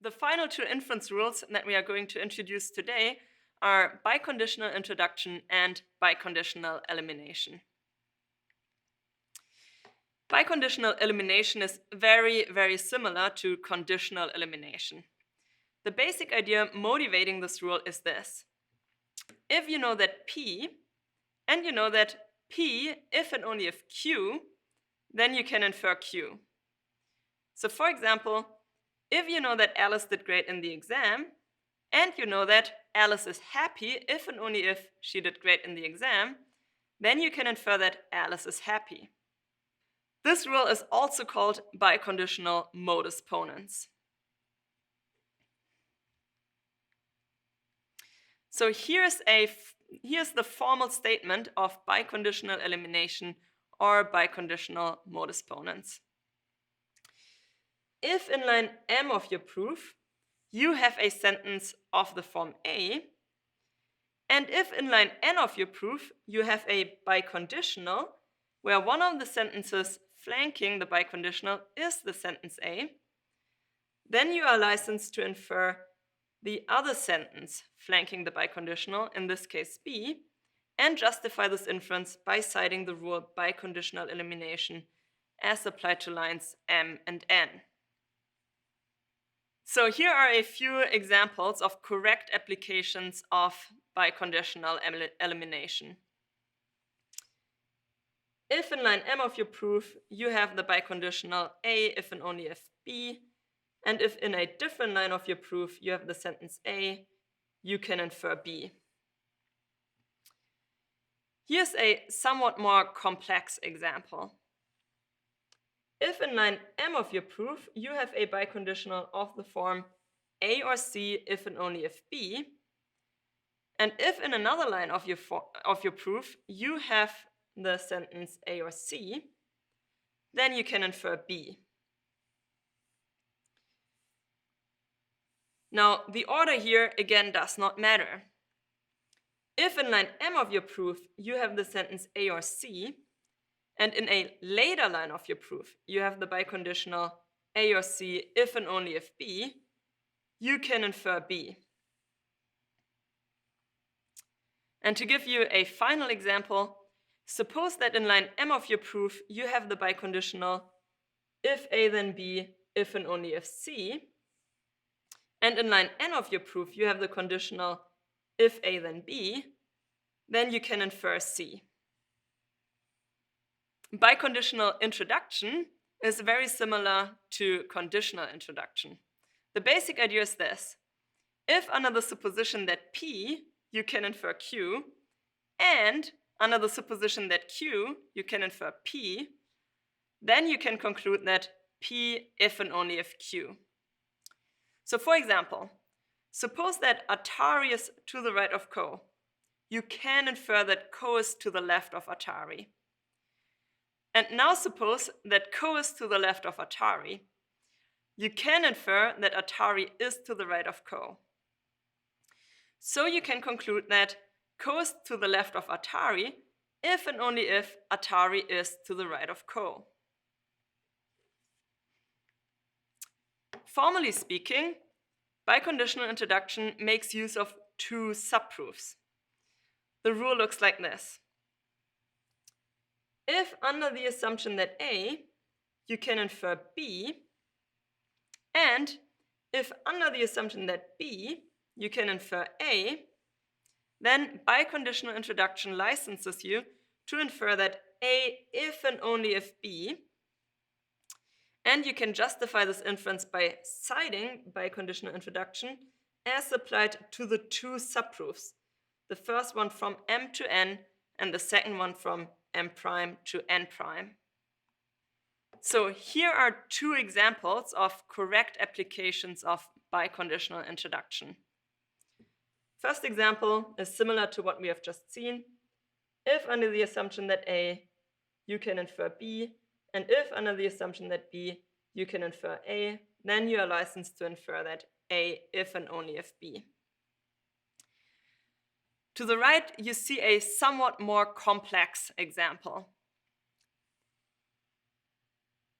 The final two inference rules that we are going to introduce today are biconditional introduction and biconditional elimination. Biconditional elimination is very, very similar to conditional elimination. The basic idea motivating this rule is this. If you know that P, and you know that P, if and only if Q, then you can infer Q. So for example, if you know that Alice did great in the exam, and you know that Alice is happy if and only if she did great in the exam, then you can infer that Alice is happy. This rule is also called biconditional modus ponens. So here's the formal statement of biconditional elimination or biconditional modus ponens. If in line M of your proof, you have a sentence of the form A, and if in line N of your proof, you have a biconditional, where one of the sentences flanking the biconditional is the sentence A, then you are licensed to infer the other sentence flanking the biconditional, in this case B, and justify this inference by citing the rule biconditional elimination as applied to lines M and N. So here are a few examples of correct applications of biconditional elimination. If in line M of your proof, you have the biconditional A if and only if B, and if in a different line of your proof you have the sentence A, you can infer B. Here's a somewhat more complex example. If in line M of your proof you have a biconditional of the form A or C if and only if B, and if in another line of your proof you have the sentence A or C, then you can infer B. Now, the order here again does not matter. If in line M of your proof you have the sentence A or C, and in a later line of your proof you have the biconditional A or C if and only if B, you can infer B. And to give you a final example, suppose that in line M of your proof you have the biconditional if A then B, if and only if C, and in line N of your proof you have the conditional if A then B, then you can infer C. Biconditional introduction is very similar to conditional introduction. The basic idea is this. If under the supposition that P, you can infer Q, and under the supposition that Q, you can infer P, then you can conclude that P if and only if Q. So for example, suppose that Atari is to the right of Co. You can infer that Co is to the left of Atari. And now suppose that Co is to the left of Atari. You can infer that Atari is to the right of Co. So you can conclude that Co is to the left of Atari if and only if Atari is to the right of Co. Formally speaking, biconditional introduction makes use of two subproofs. The rule looks like this. If under the assumption that A, you can infer B, and if under the assumption that B, you can infer A, then biconditional introduction licenses you to infer that A if and only if B, and you can justify this inference by citing biconditional introduction as applied to the two subproofs, the first one from M to N and the second one from M prime to N prime. So here are two examples of correct applications of biconditional introduction. First example is similar to what we have just seen. If under the assumption that A, you can infer B, and if under the assumption that B, you can infer A, then you are licensed to infer that A if and only if B. To the right, you see a somewhat more complex example.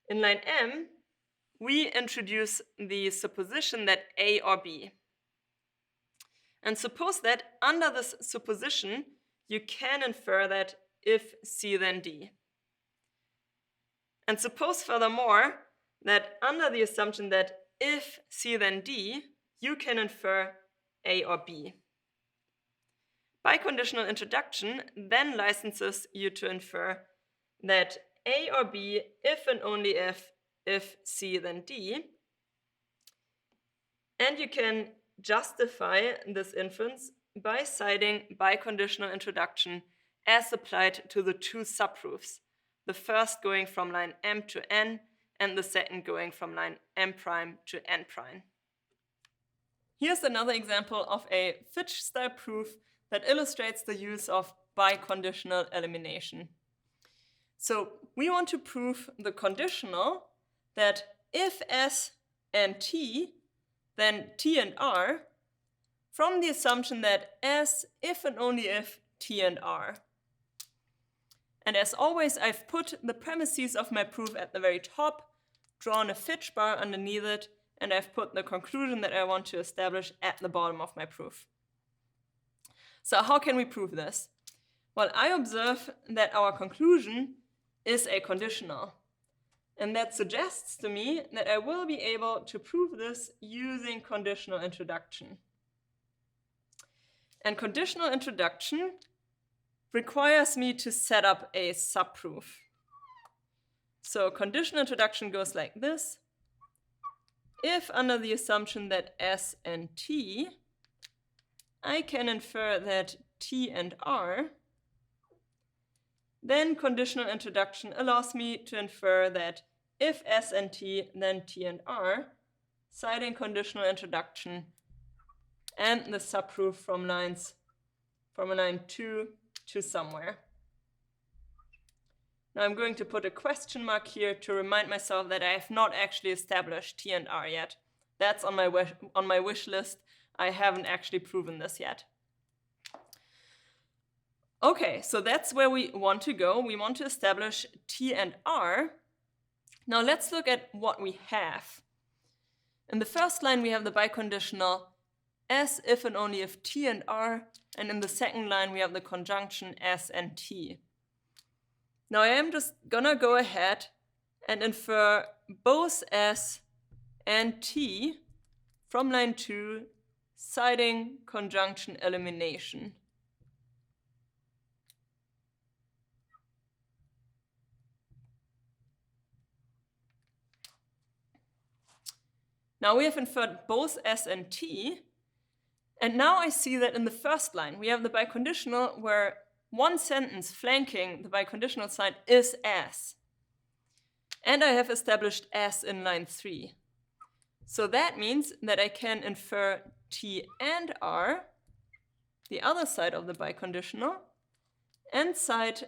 In line M, we introduce the supposition that A or B. And suppose that under this supposition, you can infer that if C then D. And suppose furthermore that under the assumption that if C then D, you can infer A or B. Biconditional introduction then licenses you to infer that A or B if and only if C then D. And you can justify this inference by citing biconditional introduction as applied to the two subproofs, the first going from line M to N and the second going from line M prime to N prime. Here's another example of a Fitch-style proof that illustrates the use of biconditional elimination. So we want to prove the conditional that if S and T, then T and R, from the assumption that S if and only if T and R. And as always, I've put the premises of my proof at the very top, drawn a Fitch bar underneath it, and I've put the conclusion that I want to establish at the bottom of my proof. So how can we prove this? Well, I observe that our conclusion is a conditional. And that suggests to me that I will be able to prove this using conditional introduction. And conditional introduction requires me to set up a subproof. So conditional introduction goes like this. If under the assumption that S and T, I can infer that T and R, then conditional introduction allows me to infer that if S and T, then T and R, citing conditional introduction and the subproof from line 2 to somewhere. Now I'm going to put a question mark here to remind myself that I have not actually established T and R yet. That's on my wish list. I haven't actually proven this yet. Okay, so that's where we want to go. We want to establish T and R. Now let's look at what we have. In the first line, we have the biconditional S if and only if T and R, and in the second line, we have the conjunction S and T. Now I am just gonna go ahead and infer both S and T from line 2, citing conjunction elimination. Now we have inferred both S and T, and now I see that in the first line we have the biconditional where one sentence flanking the biconditional side is S. And I have established S in line 3. So that means that I can infer T and R, the other side of the biconditional, and cite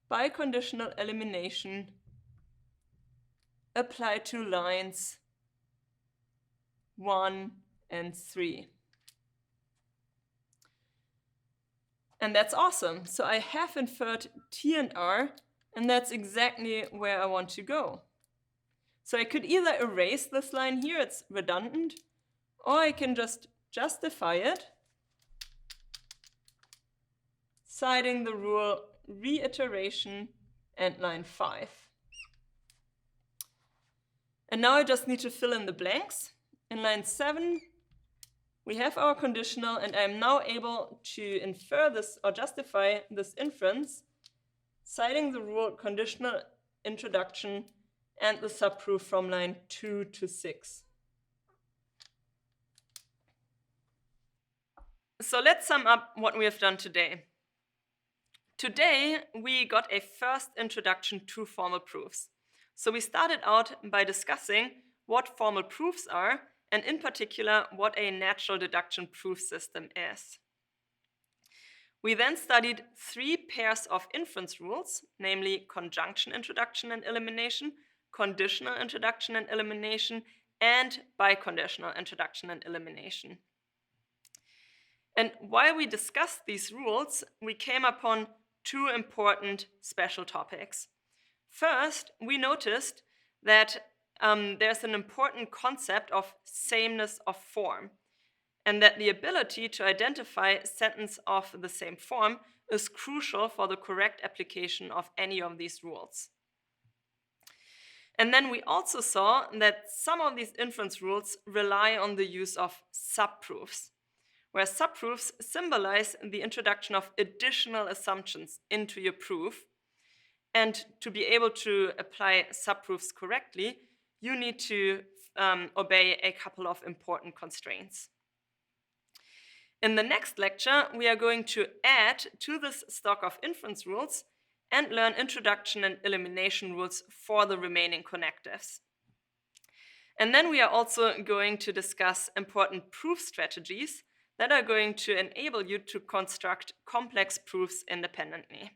biconditional elimination applied to lines 1 and 3. And that's awesome. So I have inferred T and R, and that's exactly where I want to go. So I could either erase this line here, it's redundant, or I can just justify it, citing the rule reiteration and line 5. And now I just need to fill in the blanks. In line 7, we have our conditional, and I'm now able to infer this or justify this inference, citing the rule conditional introduction and the subproof from line 2 to 6. So let's sum up what we have done today. Today, we got a first introduction to formal proofs. So we started out by discussing what formal proofs are, and in particular, what a natural deduction proof system is. We then studied 3 pairs of inference rules, namely conjunction introduction and elimination, conditional introduction and elimination, and biconditional introduction and elimination. And while we discussed these rules, we came upon 2 important special topics. First, we noticed that there's an important concept of sameness of form, and that the ability to identify sentences of the same form is crucial for the correct application of any of these rules. And then we also saw that some of these inference rules rely on the use of subproofs, where subproofs symbolize the introduction of additional assumptions into your proof. And to be able to apply subproofs correctly, you need to obey a couple of important constraints. In the next lecture, we are going to add to this stock of inference rules and learn introduction and elimination rules for the remaining connectives. And then we are also going to discuss important proof strategies that are going to enable you to construct complex proofs independently.